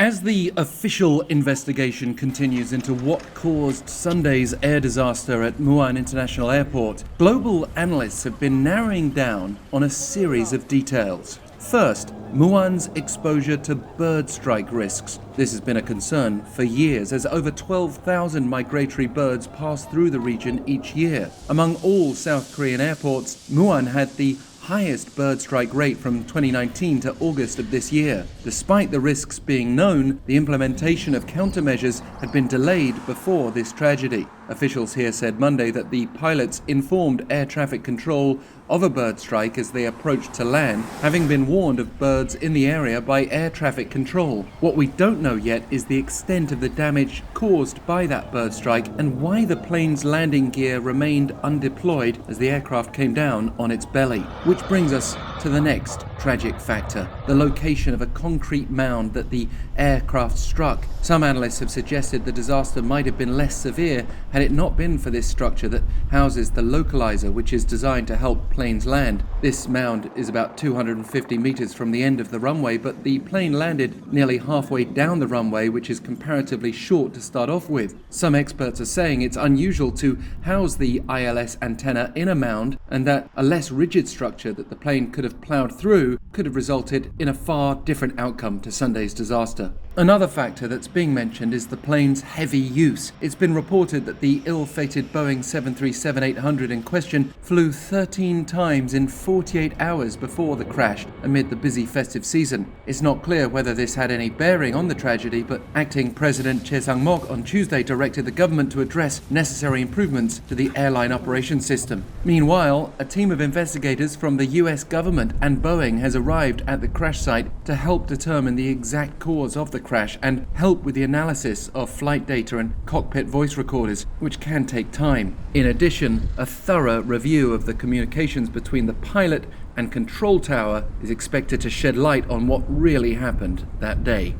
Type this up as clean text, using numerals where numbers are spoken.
As the official investigation continues into what caused Sunday's air disaster at Muan International Airport, global analysts have been narrowing down on a series of details. First, Muan's exposure to bird strike risks. This has been a concern for years, as over 12,000 migratory birds pass through the region each year. Among all South Korean airports, Muan had the highest bird strike rate from 2019 to August of this year. Despite the risks being known, the implementation of countermeasures had been delayed before this tragedy. Officials here said Monday that the pilots informed air traffic control of a bird strike as they approached to land, having been warned of birds in the area by air traffic control. What we don't know yet is the extent of the damage caused by that bird strike and why the plane's landing gear remained undeployed as the aircraft came down on its belly. Which brings us to the next tragic factor, the location of a concrete mound that the aircraft struck. Some analysts have suggested the disaster might have been less severe had it not been for this structure that houses the localizer, which is designed to help planes land. This mound is about 250 meters from the end of the runway, but the plane landed nearly halfway down the runway, which is comparatively short to start off with. Some experts are saying it's unusual to house the ILS antenna in a mound, and that a less rigid structure that the plane could have plowed through could have resulted in a far different outcome to Sunday's disaster. Another factor that's being mentioned is the plane's heavy use. It's been reported that the ill-fated Boeing 737-800 in question flew 13 times in 48 hours before the crash amid the busy festive season. It's not clear whether this had any bearing on the tragedy, but acting President Choi Sang-mok on Tuesday directed the government to address necessary improvements to the airline operations system. Meanwhile, a team of investigators from the US government and Boeing has arrived at the crash site to help determine the exact cause of the crash and help with the analysis of flight data and cockpit voice recorders, which can take time. In addition, a thorough review of the communications between the pilot and control tower is expected to shed light on what really happened that day.